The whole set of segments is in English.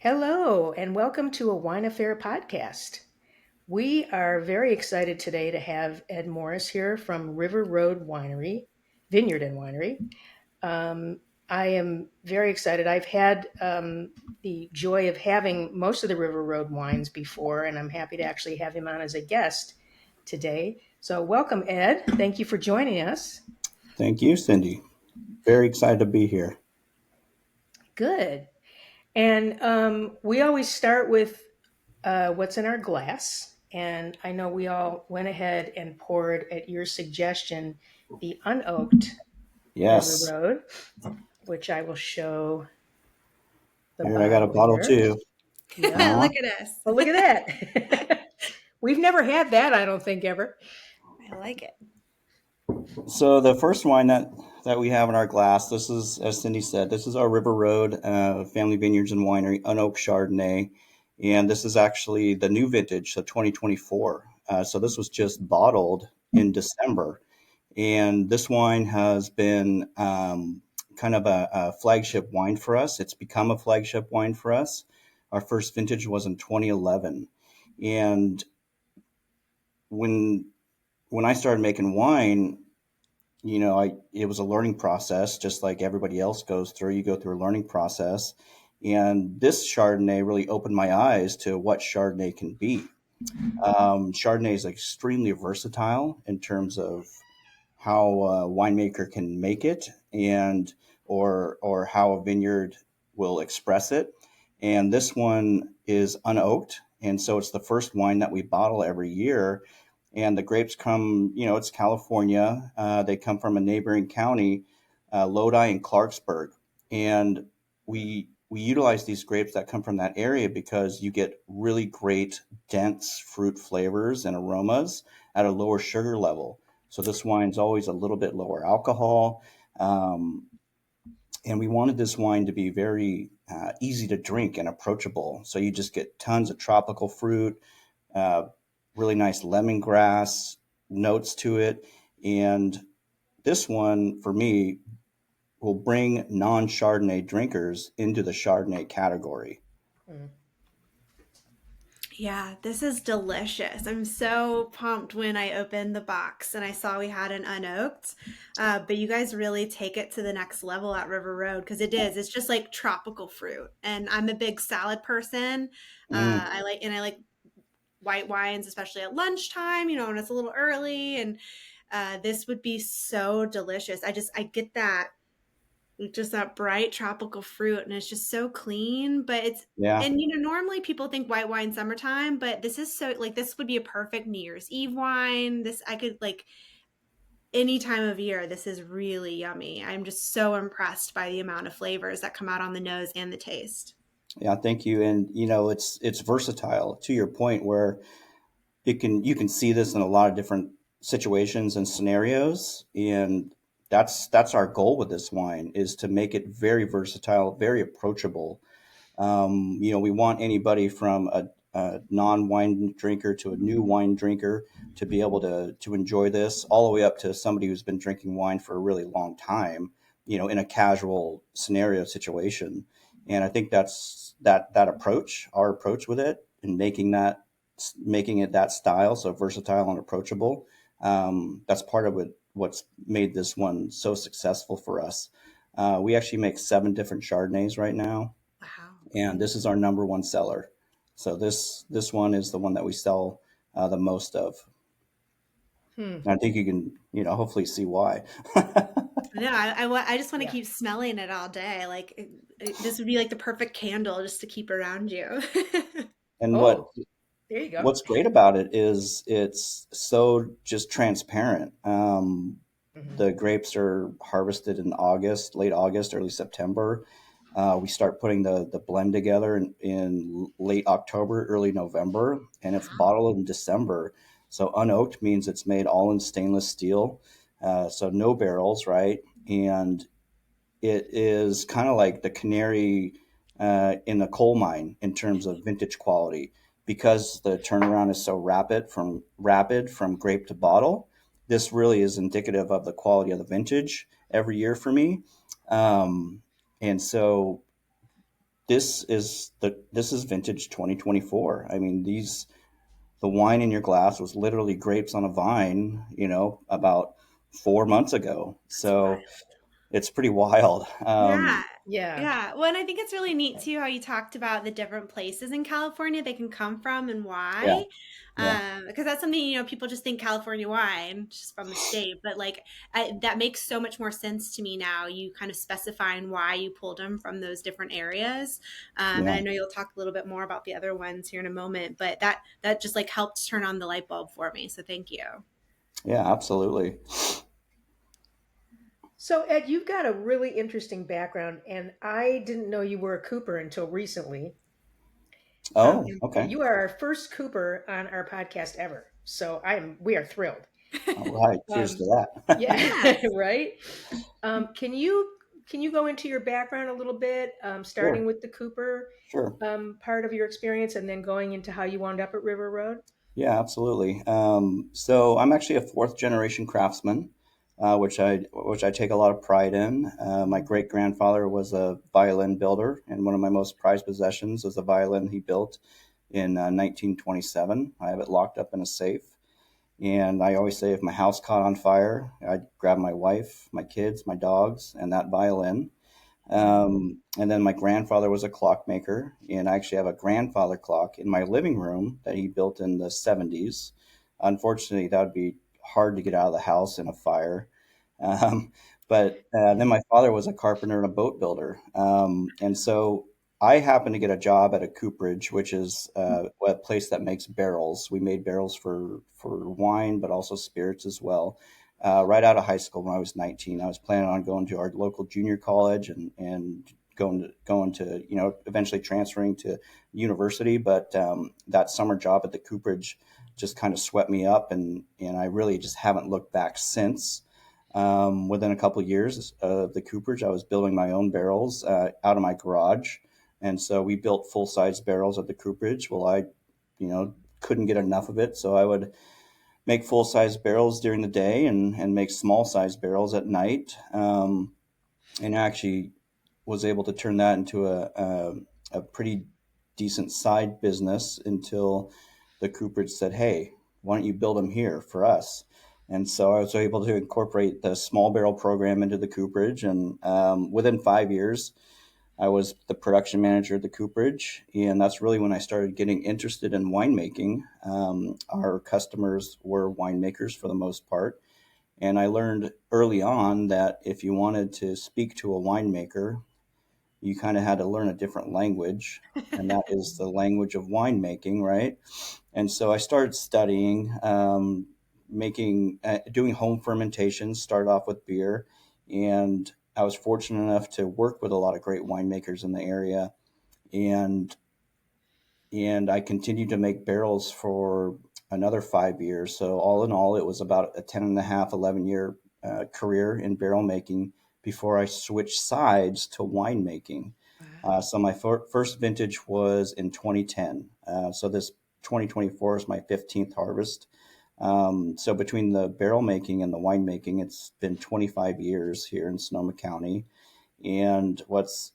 Hello, and welcome to a Wine Affair podcast. We are very excited today to have Ed Morris here from River Road Winery, Vineyard and Winery. I am very excited. I've had the joy of having most of the River Road wines before, and I'm happy to actually have him on as a guest today. So, welcome, Ed. Thank you for joining us. Thank you, Cindy. Very excited to be here. Good. And we always start with what's in our glass. And I know we all went ahead and poured, at your suggestion, the unoaked River Yes. Road, which I will show the Here, I got a bottle bottle here. too. Yep. Uh-huh. Look at us. Oh, look at that. We've never had that, I don't think, ever. I like it. So the first wine that we have in our glass, this is, as Cindy said, this is our River Road Family Vineyards and Winery Unoaked Chardonnay. And this is actually the new vintage, so 2024. So this was just bottled in December. And this wine has been kind of a flagship wine for us. It's become a flagship wine for us. Our first vintage was in 2011. And when when I started making wine, it was a learning process, just like everybody else goes through. You go through a learning process, and this Chardonnay really opened my eyes to what Chardonnay can be. Chardonnay is extremely versatile in terms of how a winemaker can make it, and or how a vineyard will express it. And this one is unoaked, and so it's the first wine that we bottle every year. And the grapes come, it's California. They come from a neighboring county, Lodi and Clarksburg, and we utilize these grapes that come from that area because you get really great dense fruit flavors and aromas at a lower sugar level. So this wine's always a little bit lower alcohol. Um, and we wanted this wine to be very easy to drink and approachable. So you just get tons of tropical fruit, uh, really nice lemongrass notes to it. And this one, for me, will bring non-Chardonnay drinkers into the Chardonnay category. Mm. Yeah, this is delicious. I'm so pumped when I opened the box and I saw we had an unoaked. But you guys really take it to the next level at River Road because it is. It's just like tropical fruit. And I'm a big salad person. Mm, I like white wines, especially at lunchtime, when it's a little early. And this would be so delicious. I get that just that bright tropical fruit, and it's just so clean, but it's yeah. and normally people think white wine summertime, but this is so like this would be a perfect New Year's Eve wine. This I could like any time of year. This is really yummy. I'm just so impressed by the amount of flavors that come out on the nose and the taste. Yeah, thank you. And it's versatile to your point where you can see this in a lot of different situations and scenarios, and that's our goal with this wine is to make it very versatile, very approachable. We want anybody from a non-wine drinker to a new wine drinker to be able to enjoy this, all the way up to somebody who's been drinking wine for a really long time, in a casual scenario situation. And I think that's that approach, our approach with it, and making it that style, so versatile and approachable. That's part of what's made this one so successful for us. We actually make 7 different Chardonnays right now, Wow. and this is our number one seller. So this one is the one that we sell the most of. Hmm. And I think you can hopefully see why. No, I just want to Yeah. keep smelling it all day. Like this would be like the perfect candle just to keep around you. And Oh, there you go. what's great about it is it's so just transparent. Hmm. The grapes are harvested in August, late August, early September. We start putting the blend together in late October, early November, and it's Wow. bottled in December. So unoaked means it's made all in stainless steel, so no barrels, right? And it is kind of like the canary in the coal mine in terms of vintage quality, because the turnaround is so rapid from grape to bottle. This really is indicative of the quality of the vintage every year for me. And so this is vintage 2024. I mean, the wine in your glass was literally grapes on a vine, about 4 months ago. That's wild. So it's pretty wild. Yeah. Yeah. Yeah. Well, and I think it's really neat too how you talked about the different places in California they can come from and Yeah, why. yeah, Because that's something, people just think California wine just from the state, but like that makes so much more sense to me now. You kind of specifying why you pulled them from those different areas. And yeah, I know you'll talk a little bit more about the other ones here in a moment, but that just like helped turn on the light bulb for me. So thank you. yeah, absolutely. So, Ed, you've got a really interesting background, and I didn't know you were a Cooper until recently. Oh, And okay. you are our first Cooper on our podcast ever. So we are thrilled. All right. Cheers to Um, that. yeah, Yes. right. Can you go into your background a little bit, starting Sure, with the Cooper sure. part of your experience, and then going into how you wound up at River Road? Yeah, absolutely. So I'm actually a fourth generation craftsman, which I take a lot of pride in. My great grandfather was a violin builder, and one of my most prized possessions is a violin he built in 1927. I have it locked up in a safe, and I always say if my house caught on fire, I'd grab my wife, my kids, my dogs, and that violin. And then my grandfather was a clockmaker, and I actually have a grandfather clock in my living room that he built in the 70s. Unfortunately, that would be hard to get out of the house in a fire. Um, but then my father was a carpenter and a boat builder. And so I happened to get a job at a cooperage, which is a place that makes barrels. We made barrels for wine, but also spirits as well. Right out of high school when I was 19, I was planning on going to our local junior college and going to eventually transferring to university. But that summer job at the cooperage just kind of swept me up, and I really just haven't looked back since. Within a couple of years of the cooperage, I was building my own barrels out of my garage, and so we built full size barrels at the cooperage. Well, I, couldn't get enough of it, so I would make full size barrels during the day and make small size barrels at night. And actually was able to turn that into a pretty decent side business until the cooperage said, "Hey, why don't you build them here for us?" And so I was able to incorporate the small barrel program into the cooperage, and within 5 years, I was the production manager at the cooperage, and that's really when I started getting interested in winemaking. Our customers were winemakers for the most part, and I learned early on that if you wanted to speak to a winemaker, you kind of had to learn a different language, and that is the language of winemaking, right? And so I started studying, doing home fermentations. Started off with beer, and I was fortunate enough to work with a lot of great winemakers in the area, and I continued to make barrels for another 5 years. So all in all, it was about a 10 and a half, 11 year career in barrel making before I switched sides to winemaking. Wow. So my first vintage was in 2010. So this 2024 is my 15th harvest. So between the barrel making and the winemaking, it's been 25 years here in Sonoma County. And what's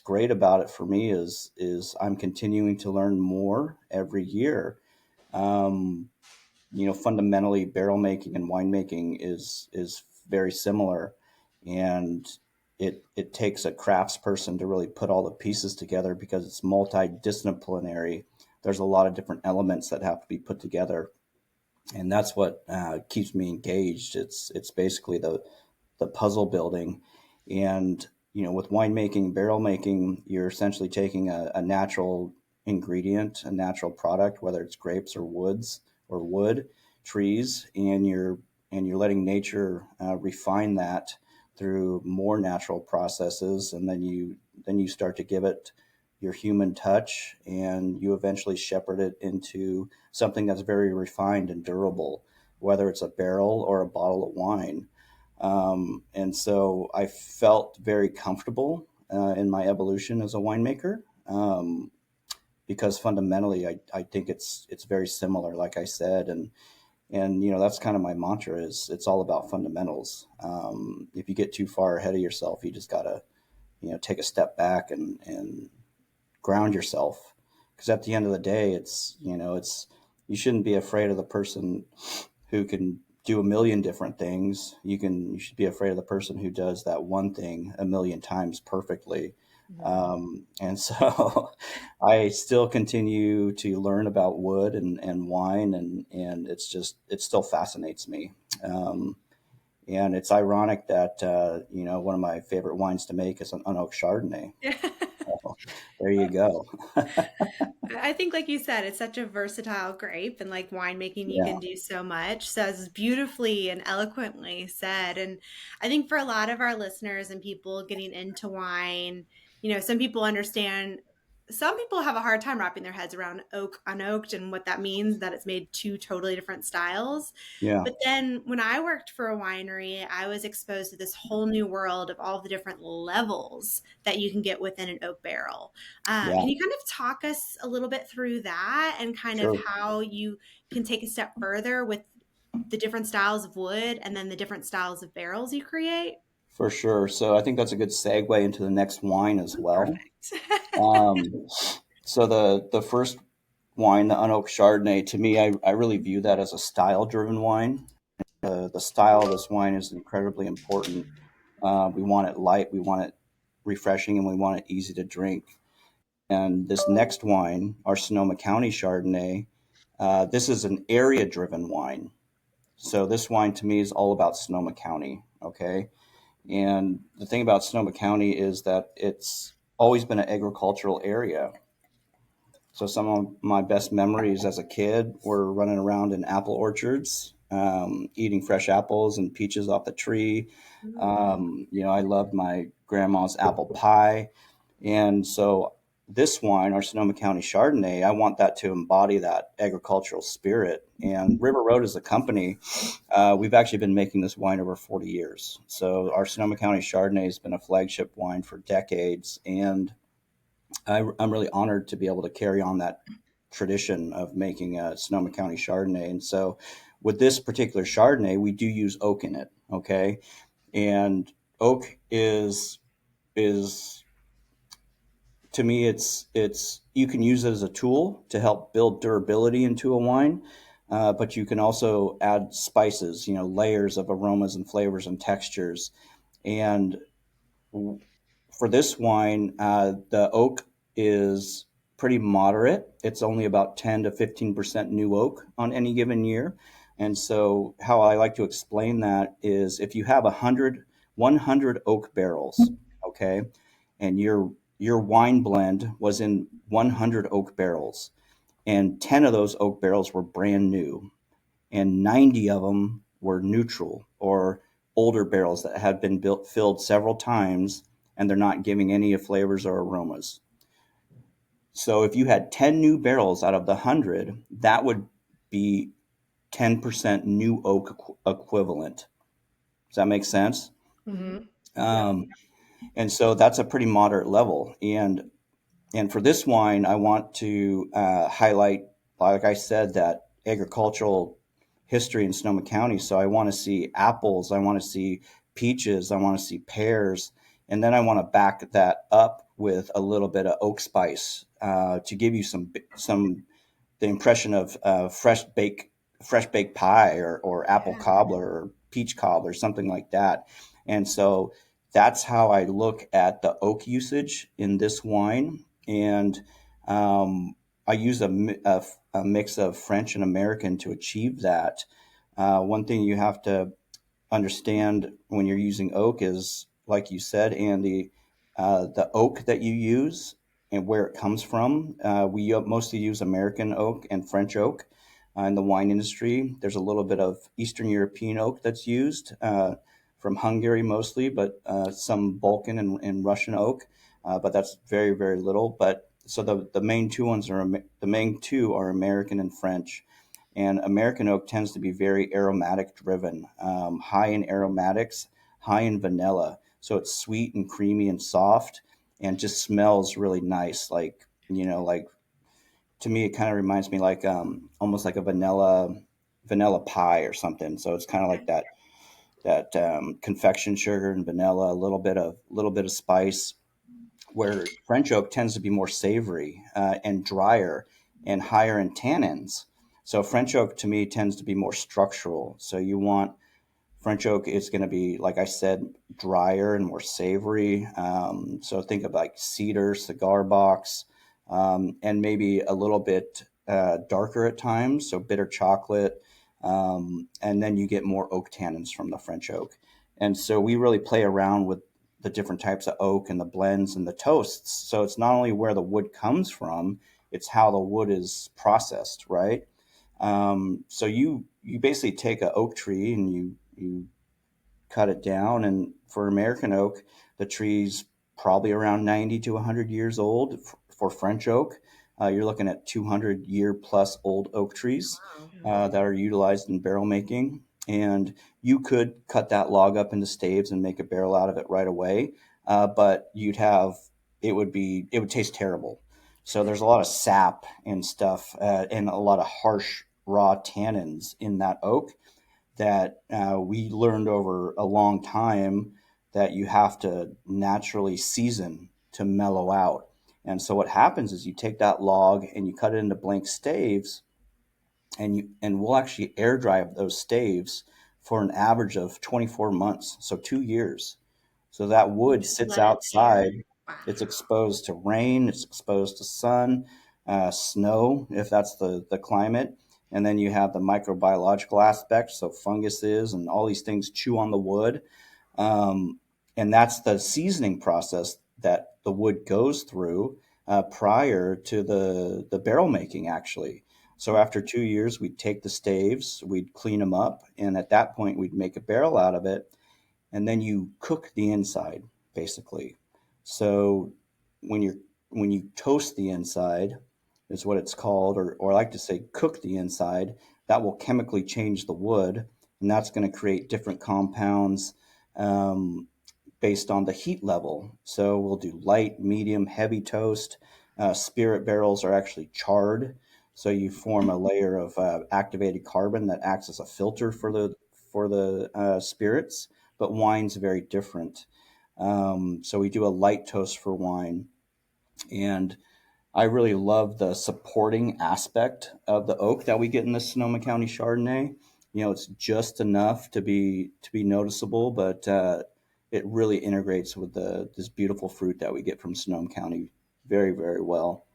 great about it for me is I'm continuing to learn more every year. Um, Fundamentally, barrel making and winemaking is very similar, and it takes a craftsperson to really put all the pieces together because it's multidisciplinary. There's a lot of different elements that have to be put together, and that's what keeps me engaged. It's basically the puzzle building, and with winemaking, barrel making, you're essentially taking a natural ingredient, a natural product, whether it's grapes or woods or wood, trees, and you're letting nature refine that through more natural processes, and then you start to give it your human touch, and you eventually shepherd it into something that's very refined and durable, whether it's a barrel or a bottle of wine. And so I felt very comfortable in my evolution as a winemaker, because fundamentally I think it's very similar, like I said, and that's kind of my mantra is it's all about fundamentals. If you get too far ahead of yourself, you just gotta take a step back and ground yourself, because at the end of the day, it's, you shouldn't be afraid of the person who can do a million different things. You should be afraid of the person who does that one thing a million times perfectly. Mhm. And so I still continue to learn about wood and wine, and it still fascinates me. And it's ironic that, one of my favorite wines to make is an unoaked Chardonnay. So there you go. I think, like you said, it's such a versatile grape, and like winemaking, you Yeah, can do so much. So it's beautifully and eloquently said. And I think for a lot of our listeners and people getting into wine, some people understand. Some people have a hard time wrapping their heads around oak unoaked and what that means, that it's made two totally different styles. yeah, But then when I worked for a winery, I was exposed to this whole new world of all the different levels that you can get within an oak barrel. yeah, Can you kind of talk us a little bit through that and kind of sure, how you can take a step further with the different styles of wood and then the different styles of barrels you create? for sure. So I think that's a good segue into the next wine as Oh, well. perfect. Um, so the first wine, the unoaked Chardonnay, to me, I really view that as a style driven wine. The style of this wine is incredibly important. We want it light, we want it refreshing, and we want it easy to drink. And this next wine, our Sonoma County Chardonnay, this is an area driven wine. So this wine to me is all about Sonoma County. Okay. And the thing about Sonoma County is that it's always been an agricultural area. So some of my best memories as a kid were running around in apple orchards, eating fresh apples and peaches off the tree. Mm. I loved my grandma's apple pie. And so this wine, our Sonoma County Chardonnay, I want that to embody that agricultural spirit. And River Road as a company, we've actually been making this wine over 40 years. So our Sonoma County Chardonnay has been a flagship wine for decades. And I'm really honored to be able to carry on that tradition of making a Sonoma County Chardonnay. And so with this particular Chardonnay, we do use oak in it. Okay. And oak is to me, it's you can use it as a tool to help build durability into a wine, but you can also add spices, layers of aromas and flavors and textures. And for this wine, the oak is pretty moderate. It's only about 10 to 15% new oak on any given year. And so, how I like to explain that is if you have 100 oak barrels, okay, and your wine blend was in 100 oak barrels, and 10 of those oak barrels were brand new, and 90 of them were neutral or older barrels that had been filled several times, and they're not giving any flavors or aromas. So if you had 10 new barrels out of the 100, that would be 10% new oak equivalent. Does that make sense? Mhm. Yep. Um, and so that's a pretty moderate level. And for this wine, I want to highlight, like I said, that agricultural history in Sonoma County. So I want to see apples, I want to see peaches, I want to see pears, and then I want to back that up with a little bit of oak spice to give you some the impression of fresh baked pie or apple Yeah. cobbler or peach cobbler, something like that. And so that's how I look at the oak usage in this wine. And I use a mix of French and American to achieve that. One thing you have to understand when you're using oak is, like you said, Andy, the oak that you use and where it comes from. We mostly use American oak and French oak in the wine industry. There's a little bit of Eastern European oak that's used from Hungary mostly, but some Balkan and Russian oak, but that's very, very little. But so the main two ones are the main two are American and French. And American oak tends to be very aromatic driven, high in aromatics, high in vanilla. So it's sweet and creamy and soft and just smells really nice. Like to me, it kind of reminds me like almost like a vanilla pie or something. So it's kind of like that confection sugar and vanilla, a little bit of spice. where French oak tends to be more savory and drier and higher in tannins. So French oak to me tends to be more structural. So you want French oak is going to be, like I said, drier and more savory. So think of like cedar, cigar box, and maybe a little bit darker at times. So bitter chocolate. And then you get more oak tannins from the French oak. And so we really play around with the different types of oak and the blends and the toasts. So it's not only where the wood comes from, it's how the wood is processed, right? So you basically take an oak tree and you cut it down. And for American oak, the tree's probably around 90 to 100 years old. For French oak, you're looking at 200-year plus old oak trees Wow. that are utilized in barrel making. And you could cut that log up into staves and make a barrel out of it right away, but it would taste terrible. So there's a lot of sap and stuff, and a lot of harsh raw tannins in that oak that we learned over a long time that you have to naturally season to mellow out. And so what happens is you take that log and you cut it into blank staves, and we'll actually air dry those staves for an average of 24 months, so 2 years. So that wood Just sits let it air. outside. Wow. It's exposed to rain. It's exposed to sun, snow, if that's the climate. And then you have the microbiological aspect, so funguses and all these things chew on the wood. Um, and that's the seasoning process that the wood goes through prior to the barrel making, actually. So after 2 years, we'd take the staves, we'd clean them up, and at that point, we'd make a barrel out of it, and then you cook the inside basically. So when you toast the inside is what it's called, or I like to say cook the inside, that will chemically change the wood, and that's going to create different compounds um, based on the heat level. So we'll do light, medium, heavy toast. Spirit barrels are actually charred, so you form a layer of activated carbon that acts as a filter for the spirits. But wine's very different. So we do a light toast for wine, and I really love the supporting aspect of the oak that we get in the Sonoma County Chardonnay. You know, it's just enough to be noticeable, but it really integrates with the this beautiful fruit that we get from Sonoma County very, very well.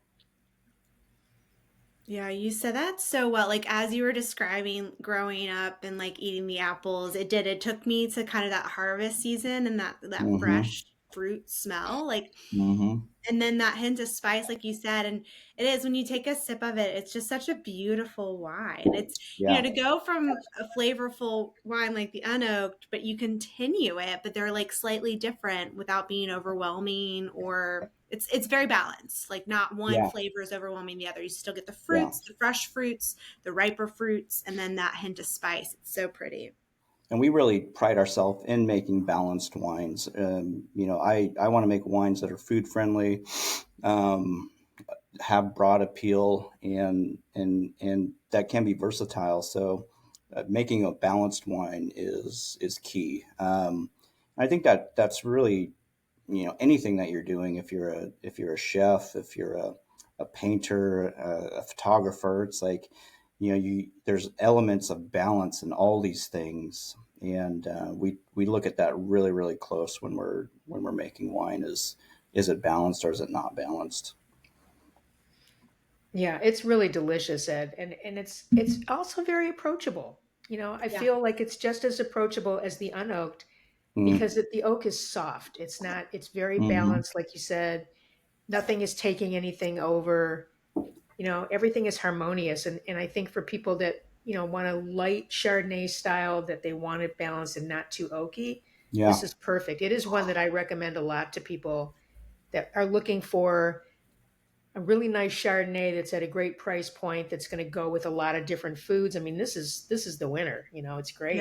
Yeah, you said that so well. Like as you were describing growing up and like eating the apples, it did. It took me to kind of that harvest season and that Mm-hmm. fresh fruit smell. Like Mm-hmm. and then that hint of spice, like you said, and it is when you take a sip of it, it's just such a beautiful wine. It's, Yeah. to go from a flavorful wine like the unoaked, but you continue it, but they're like slightly different without being overwhelming or it's very balanced. Like not one Yeah. flavor is overwhelming the other. You still get the Yeah. fruits, the fresh fruits, the riper fruits, and then that hint of spice. It's so pretty. And we really pride ourselves in making balanced wines. I want to make wines that are food friendly, um, have broad appeal, and that can be versatile. So, making a balanced wine is key. I think that's really, anything that you're doing. If you're a chef, if you're a painter, a photographer, it's like, you there's elements of balance in all these things, and we look at that really, really close when we're making wine. Is it balanced or is it not balanced? Yeah, it's really delicious, Ed, and it's also very approachable. I Yeah. feel like it's just as approachable as the unoaked Mm, because the oak is soft. It's not. It's very hmm. balanced, like you said. Nothing is taking anything over. Everything is harmonious, and I think for people that want a light Chardonnay style that they want it balanced and not too oaky, Yeah. this is perfect. It is one that I recommend a lot to people that are looking for a really nice Chardonnay that's at a great price point that's going to go with a lot of different foods. I mean, this is the winner. It's Yeah. great.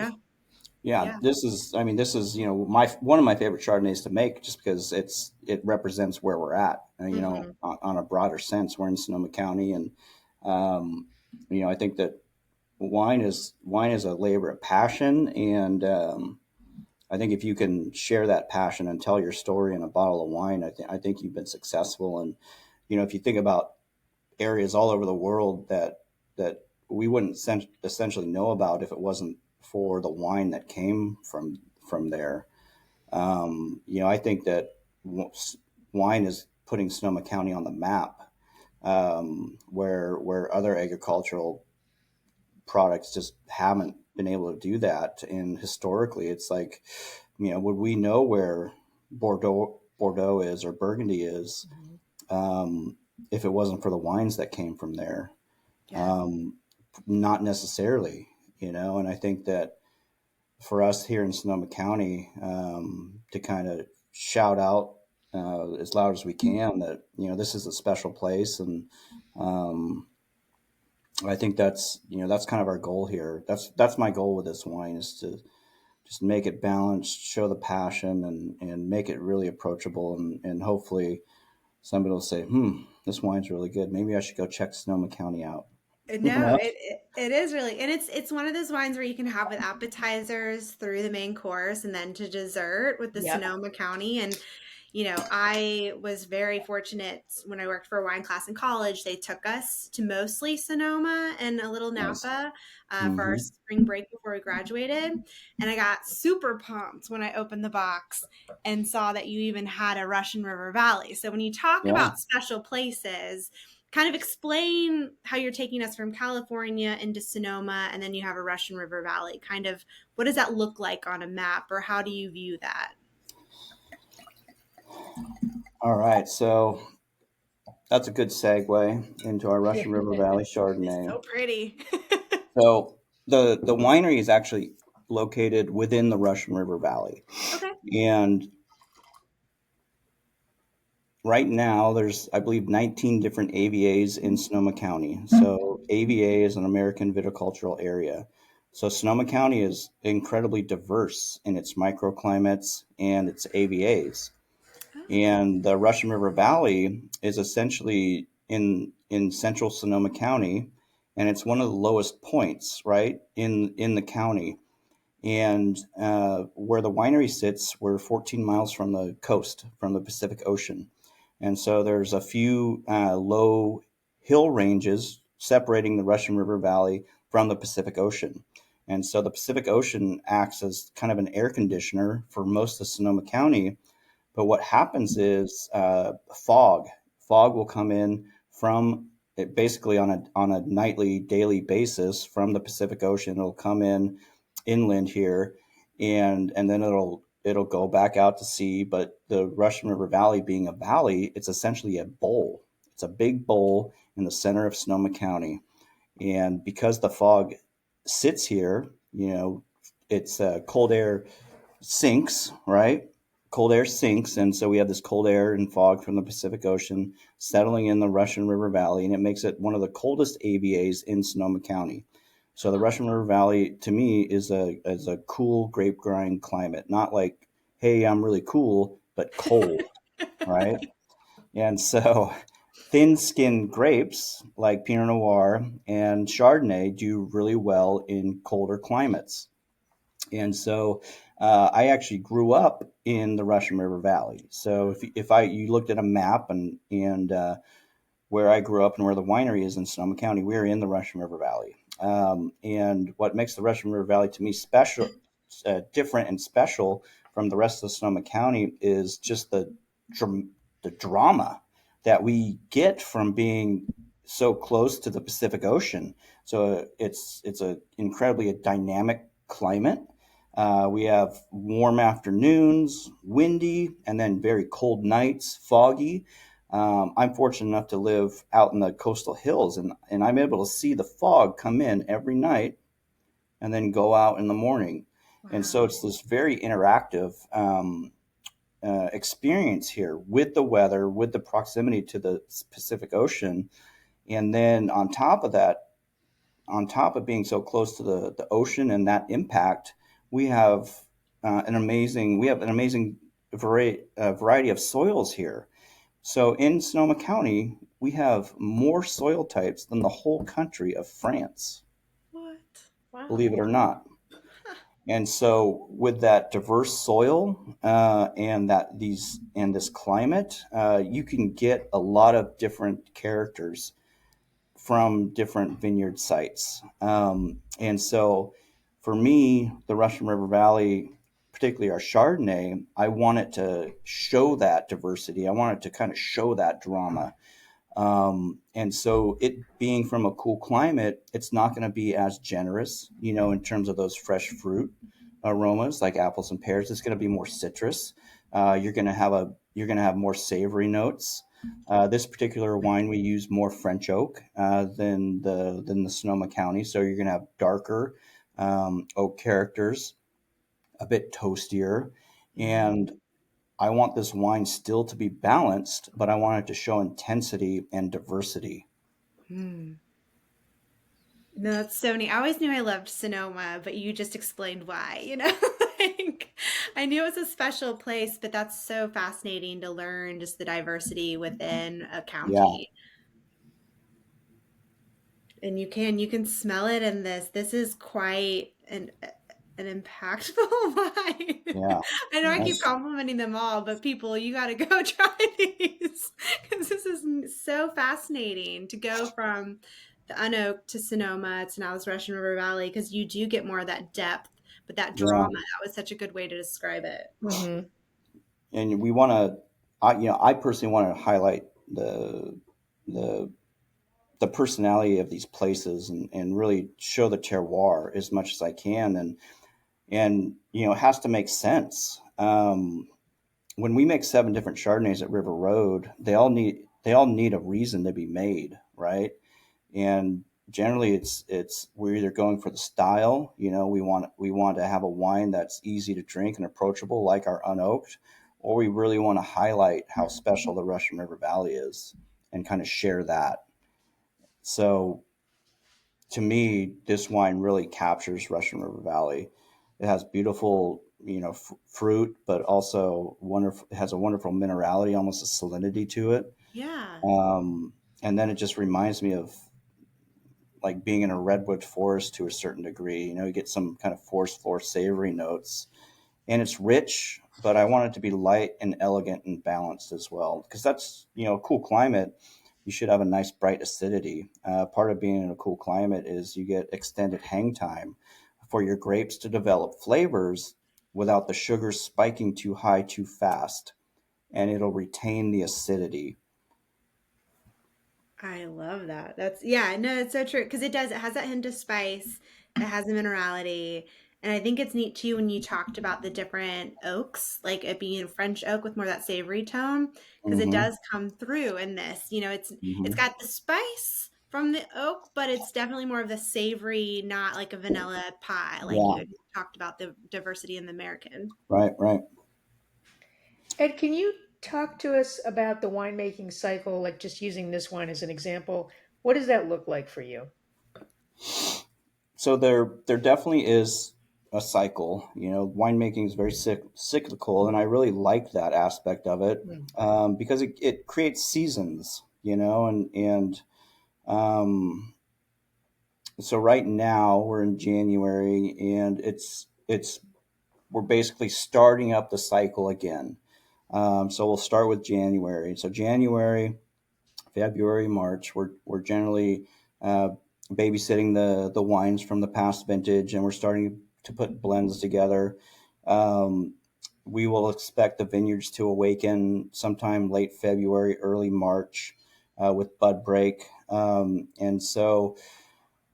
Yeah, Yeah. this is my one of my favorite Chardonnays to make, just because it represents where we're at. Hmm. On a broader sense, we're in Sonoma County, and um, I think that wine is a labor of passion, and I think if you can share that passion and tell your story in a bottle of wine, I think you've been successful. And if you think about areas all over the world that we wouldn't essentially know about if it wasn't for the wine that came from there. I think that wine is putting Sonoma County on the map, where other agricultural products just haven't been able to do that. And historically, it's like, would we know where Bordeaux is or Burgundy is, Mhm. if it wasn't for the wines that came from there? Yeah. Um, Not necessarily, and I think that for us here in Sonoma County, to kind of shout out as loud as we can that this is a special place, and um, I think that's kind of our goal here. That's my goal with this wine, is to just make it balanced, show the passion, and make it really approachable, and hopefully somebody will say, this wine's really good. Maybe I should go check Sonoma County out. No, it is really, and it's one of those wines where you can have with appetizers through the main course and then to dessert with the Yep. Sonoma County. And I was very fortunate when I worked for a wine class in college. They took us to mostly Sonoma and a little Nice. Napa for our Hmm. spring break before we graduated. And I got super pumped when I opened the box and saw that you even had a Russian River Valley. So when you talk Yeah. about special places, kind of explain how you're taking us from California into Sonoma, and then you have a Russian River Valley. Kind of, what does that look like on a map, or how do you view that? All right. So that's a good segue into our Russian River Valley It's Chardonnay. so pretty. So the winery is actually located within the Russian River Valley, Okay. and right now there's, I believe, 19 different AVAs in Sonoma County. So AVA is an American viticultural area. So Sonoma County is incredibly diverse in its microclimates and its AVAs. Oh, And the Russian River Valley is essentially in central Sonoma County, and it's one of the lowest points, right, in the county. And where the winery sits, we're 14 miles from the coast, from the Pacific Ocean. And so there's a few low hill ranges separating the Russian River Valley from the Pacific Ocean. And so the Pacific Ocean acts as kind of an air conditioner for most of Sonoma County. But what happens is fog will come in from it basically on a nightly, daily basis from the Pacific Ocean. It'll come in inland here, and then it'll go back out to sea. But the Russian River Valley, being a valley, it's essentially a bowl. It's a big bowl in the center of Sonoma County, and because the fog sits here, it's cold air sinks, right? Cold air sinks, and so we have this cold air and fog from the Pacific Ocean settling in the Russian River Valley, and it makes it one of the coldest AVAs in Sonoma County. So the Russian River Valley, to me, is a cool grape grind climate, not like, hey, I'm really cool, but cold, right? And so thin-skinned grapes like Pinot Noir and Chardonnay do really well in colder climates. And so I actually grew up in the Russian River Valley. So if you looked at a map and where I grew up and where the winery is in Sonoma County, we're in the Russian River Valley. And what makes the Russian River Valley to me special, different and special from the rest of Sonoma County is just the drama that we get from being so close to the Pacific Ocean. So it's a incredibly a dynamic climate. We have warm afternoons, windy, and then very cold nights, foggy. I'm fortunate enough to live out in the coastal hills, and I'm able to see the fog come in every night and then go out in the morning. And so wow. it's this very interactive experience here with the weather, with the proximity to the Pacific Ocean. And then on top of that, on top of being so close to the ocean and that impact, we have an amazing variety of soils here. So in Sonoma County, we have more soil types than the whole country of France, What? Wow. believe it or not. And so with that diverse soil and this climate, you can get a lot of different characters from different vineyard sites. And so for me, the Russian River Valley, particularly our Chardonnay, I want it to show that diversity. I want it to kind of show that drama. And so it being from a cool climate, it's not going to be as generous, in terms of those fresh fruit aromas like apples and pears. It's going to be more citrus. You're going to have more savory notes. This particular wine, we use more French oak than the Sonoma County, so you're going to have darker oak characters, a bit toastier, Mm-hmm. and I want this wine still to be balanced, but I want it to show intensity and diversity. Mm. No, that's so neat. I always knew I loved Sonoma, but you just explained why, like I knew it was a special place, but that's so fascinating to learn just the diversity within a Yeah, county. And you can smell it in this. This is quite an impactful wine. yeah, I know I keep nice. complimenting them all, but people, you got to go try these because this is so fascinating to go from the unoaked to Sonoma to now this Russian River Valley because you do get more of that depth, but that Yeah, drama, that was such a good way to describe it. Mm-hmm. and we want to, I personally want to highlight the the personality of these places and really show the terroir as much as I can, and it has to make sense. When we make 7 different Chardonnays at River Road, they all need a reason to be made, right? And generally it's we're either going for the style, we want to have a wine that's easy to drink and approachable like our unoaked, or we really want to highlight how special the Russian River Valley is and kind of share that. So to me, this wine really captures Russian River Valley. It has beautiful, fruit, but also wonderful. It has a wonderful minerality, almost a salinity to it. Yeah. Um, and then it just reminds me of like being in a redwood forest to a certain degree. You get some kind of forest floor savory notes, and it's rich, but I want it to be light and elegant and balanced as well, because that's a cool climate. You should have a nice bright acidity. Part of being in a cool climate is you get extended hang time for your grapes to develop flavors without the sugar spiking too high too fast, and it'll retain the acidity. I love that. That's yeah, no, it's so true because it does. It has that hint of spice. It has a minerality, and I think it's neat too when you talked about the different oaks, like it being French oak with more of that savory tone, because it Hmm. does come through in this. It's Hmm. got the spice from the oak, but it's definitely more of the savory, not like a vanilla pie, like you Yeah, had talked about the diversity in the American. right, right. Ed, can you talk to us about the winemaking cycle, like just using this wine as an example? What does that look like for you? So there definitely is a cycle. Winemaking is very cyclical, and I really like that aspect of it, Mm. because it creates seasons. And um, so right now we're in January, and it's we're basically starting up the cycle again. So we'll start with January. So January, February, March, we're generally uh, babysitting the wines from the past vintage, and we're starting to put blends together. Um, we will expect the vineyards to awaken sometime late February, early March, with bud break. And so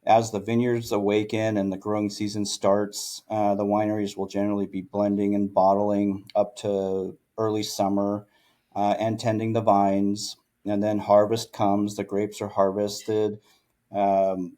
as the vineyards awaken and the growing season starts, the wineries will generally be blending and bottling up to early summer, and tending the vines. And then harvest comes, the grapes are harvested, um,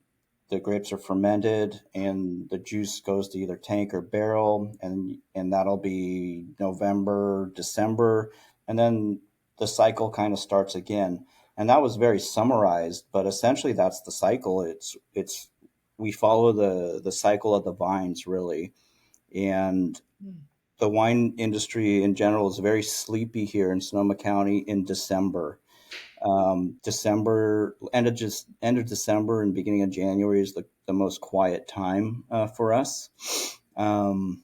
the grapes are fermented, and the juice goes to either tank or barrel, and that'll be November, December, and then the cycle kind of starts again. And that was very summarized, but essentially that's the cycle. It's we follow the cycle of the vines really, and Mm. the wine industry in general is very sleepy here in Sonoma County in December. December, end of December and beginning of January is the most quiet time for us. Um,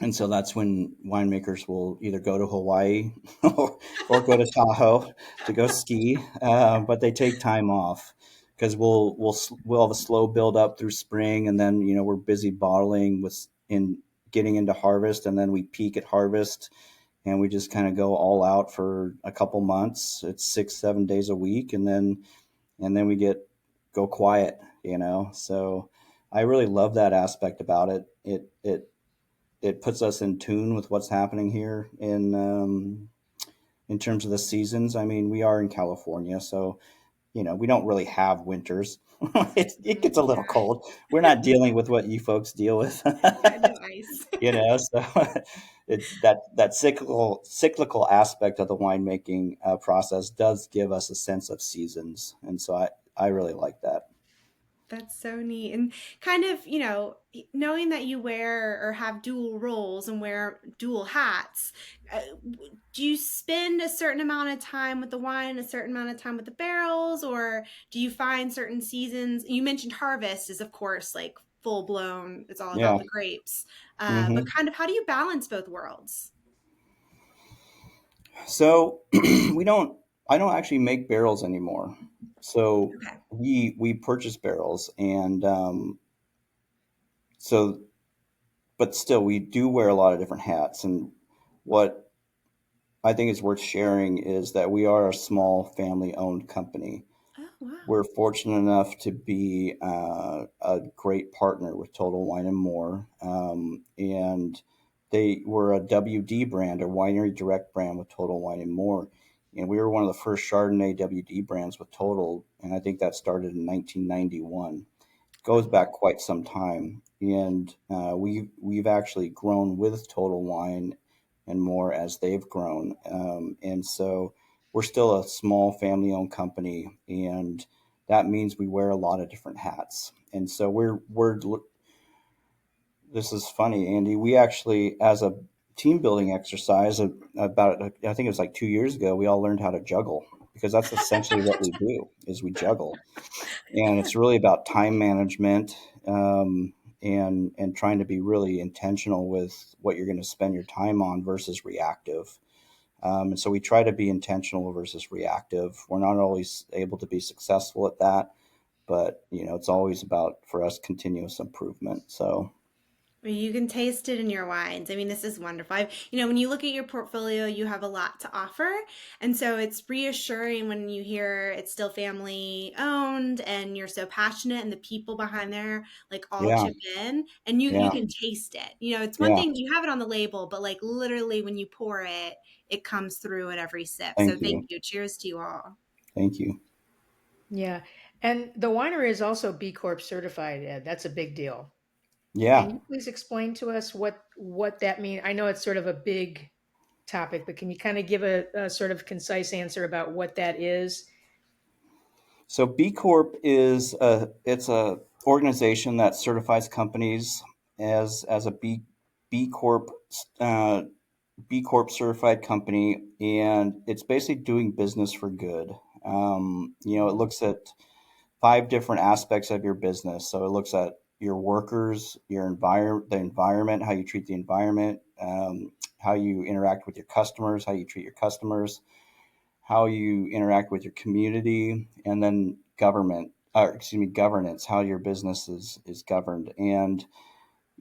and so that's when winemakers will either go to Hawaii or go to Tahoe to go ski, but they take time off because we'll have a slow build up through spring, and then we're busy bottling with in getting into harvest, and then we peak at harvest, and we just kind of go all out for a couple months. It's 6-7 days a week, and then we go quiet. So I really love that aspect about it. It puts us in tune with what's happening here in terms of the seasons. I mean, we are in California, so we don't really have winters. It gets a little cold. We're not dealing with what you folks deal with. Yeah, no ice. So that cyclical aspect of the winemaking process does give us a sense of seasons, and so I really like that. That's so neat. And kind of, knowing that you wear or have dual roles and wear dual hats, do you spend a certain amount of time with the wine, a certain amount of time with the barrels, or do you find certain seasons? You mentioned harvest is, of course, like full blown, it's all about Yeah. the grapes. But hmm kind of how do you balance both worlds? So we don't. I don't actually make barrels anymore. So Okay. we purchase barrels, and so but still we do wear a lot of different hats. And what I think is worth sharing is that we are a small family owned company. Oh, wow. We're fortunate enough to be a great partner with Total Wine and More, and they were a WD brand, a winery direct brand with Total Wine and More, and we were one of the first Chardonnay WD brands with Total, and I think that started in 1991. Goes Wow. back quite some time, and we've actually grown with Total Wine and More as they've grown, and so we're still a small family-owned company, and that means we wear a lot of different hats. And so we're this is funny, Andy. We actually, as a team building exercise, about I think it was like 2 years ago, we all learned how to juggle because that's essentially what we do is we juggle, and it's really about time management, and trying to be really intentional with what you're going to spend your time on versus reactive. And so we try to be intentional versus reactive. We're not always able to be successful at that, but it's always about for us continuous improvement. So You can taste it in your wines. I mean, this is wonderful. When you look at your portfolio, you have a lot to offer. And so it's reassuring when you hear it's still family owned and you're so passionate and the people behind there like all yeah, chip in and you yeah, can taste it. It's one yeah. thing you have it on the label, but like literally when you pour it, it comes through in every sip. So Thank thank you, you. Cheers to you all. thank you. Yeah. And the winery is also B Corp certified, Ed. That's a big deal. Can Yeah. you please explain to us what that means? I know it's sort of a big topic, but can you kind of give a sort of concise answer about what that is? So B Corp is a organization that certifies companies as a B Corp uh, B Corp certified company, and it's basically doing business for good. It looks at 5 different aspects of your business. So it looks at your workers, the environment, how you treat the environment, how you interact with your customers, how you treat your customers, how you interact with your community, and then governance, how your business is governed. And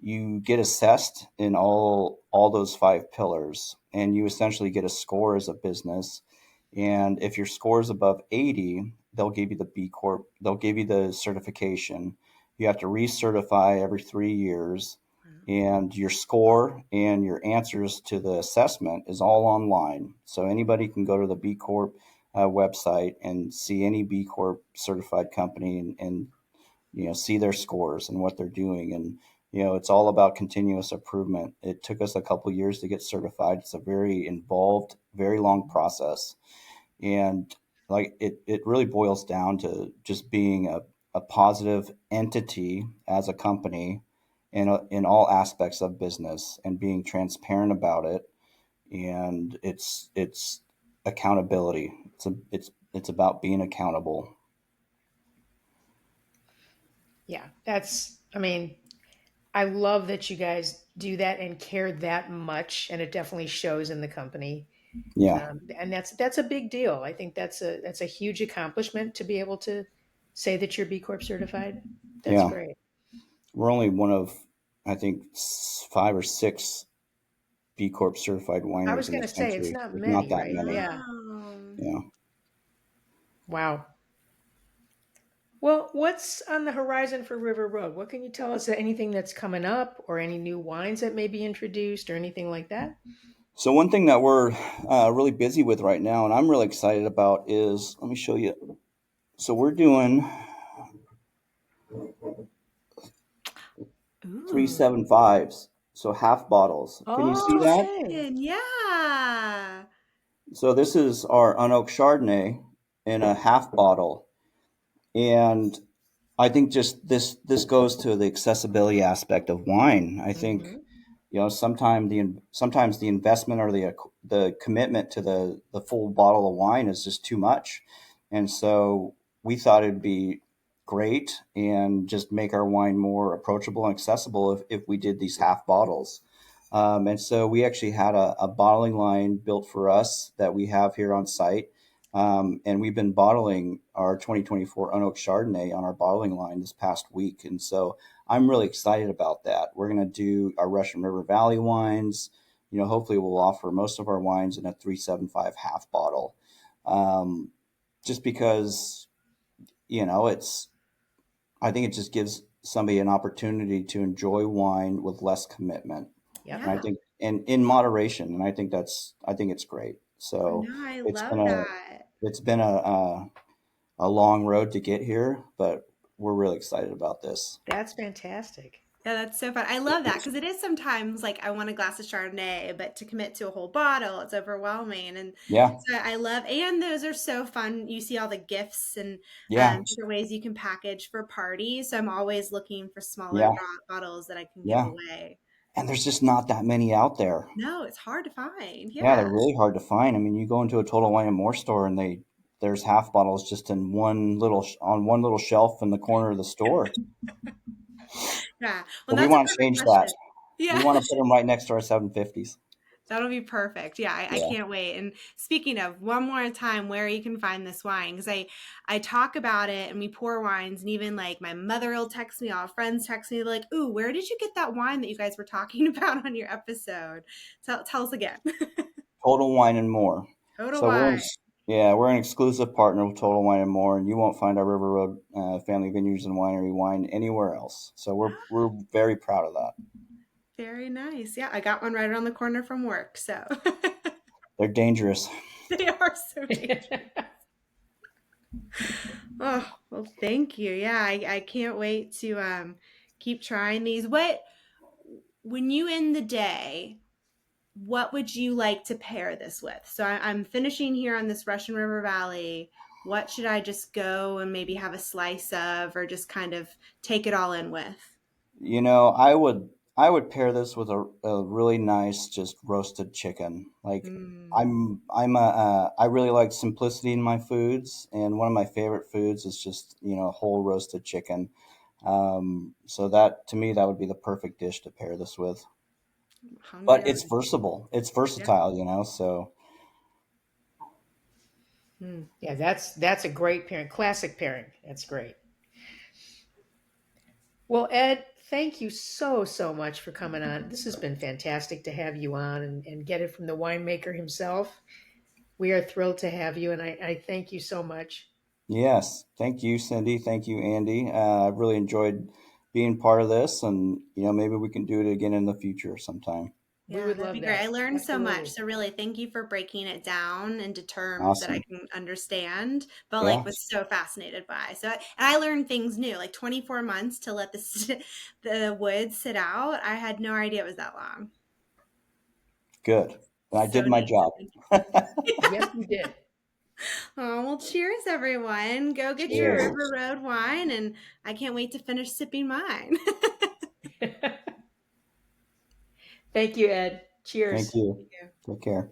you get assessed in all those 5 pillars, and you essentially get a score as a business. And if your score is above 80, they'll give you the B Corp, they'll give you the certification. You have to recertify every 3 years, and your score and your answers to the assessment is all online. So anybody can go to the B Corp website and see any B Corp certified company, and see their scores and what they're doing. And it's all about continuous improvement. It took us a couple years to get certified. It's a very involved, very long process, and like it really boils down to just being a positive entity as a company in all aspects of business, and being transparent about it. And it's accountability. It's about being accountable. Yeah, that's, I mean, I love that you guys do that and care that much, and it definitely shows in the company. Yeah, And that's a big deal. I think that's a huge accomplishment to be able to say that you're B Corp certified. That's yeah. great. We're only one of, I think, 5 or 6 B Corp certified I wineries was in going to this say it's country. not There's not many, that right? many. Yeah. Wow. Yeah. Wow. Well, what's on the horizon for River Road? What can you tell us? Anything that's coming up, or any new wines that may be introduced, or anything like that? So one thing that we're really busy with right now, and I'm really excited about, is let me show you. So we're doing Ooh. 375s, so half bottles. Can you see Oh, that? okay. Yeah. So this is our unoaked Chardonnay in a half bottle, and I think just this goes to the accessibility aspect of wine. I think Hmm. sometimes the investment or the commitment to the full bottle of wine is just too much, and so we thought it'd be great and just make our wine more approachable and accessible if we did these half bottles. And so we actually had a bottling line built for us that we have here on site. And we've been bottling our 2024 Unoaked Chardonnay on our bottling line this past week. And so I'm really excited about that. We're going to do our Russian River Valley wines. Hopefully we'll offer most of our wines in a 375 half bottle. Just because, I think it just gives somebody an opportunity to enjoy wine with less commitment. Yep. And I Yeah. think, and in moderation. And I think it's great. So No, I it's been love that. a long road to get here, but we're really excited about this. That's fantastic. Yeah, that's so fun. I love that because it is sometimes like I want a glass of Chardonnay, but to commit to a whole bottle, it's overwhelming. And Yeah, so I love, and those are so fun. You see all the gifts and yeah, different ways you can package for parties. So I'm always looking for smaller yeah, bottles that I can give yeah. away. And there's just not that many out there. No, it's hard to find. Yeah, Yeah. they're really hard to find. I mean, you go into a Total Wine and More store, and there's half bottles just in on one little shelf in the corner of the store. Yeah. Well, So we that's a want to perfect change that. question. We Yeah. want to put them right next to our 750s. That'll be perfect. Yeah, I Yeah. can't wait. And speaking of, one more time, where you can find this wine, because I talk about it and we pour wines, and even like my mother will text me, all friends text me like, "Ooh, where did you get that wine that you guys were talking about on your episode?" Tell us again. Total Wine and More. Total So wine. we're an exclusive partner with Total Wine and More, and you won't find our River Road Family Vineyards and Winery wine anywhere else. So we're very proud of that. Very nice. Yeah, I got one right around the corner from work, so They're dangerous. they are so dangerous. Oh, well, thank you. Yeah, I can't wait to keep trying these. When you end the day, what would you like to pair this with? So I'm finishing here on this Russian River Valley. What should I just go and maybe have a slice of, or just kind of take it all in with? I would pair this with a really nice just roasted chicken. Like Mm. I really like simplicity in my foods, and one of my favorite foods is just whole roasted chicken. So that to me that would be the perfect dish to pair this with. I'm hungry But it's already. versatile. It's Yeah. versatile, so Yeah, that's a great pairing, classic pairing. That's great. Well, Ed, thank you so much for coming on. This has been fantastic to have you on and get it from the winemaker himself. We are thrilled to have you, and I thank you so much. yes. Thank you, Cindy. Thank you, Andy. I've really enjoyed being part of this, and maybe we can do it again in the future sometime. We Yeah, would that'd love be great. I that. learned so much. Absolutely. So really, thank you for breaking it down into terms that I Awesome. can understand, but Yeah. like was so fascinated by. And I learned things new, like 24 months to let the wood sit out. I had no idea it was that long. Good. I So did my neat. So job. thank you. Yes, you did. Oh, well, cheers, everyone. Go get your Cheers. River Road wine, and I can't wait to finish sipping mine. Thank you, Ed. Thank Cheers. you. Take care.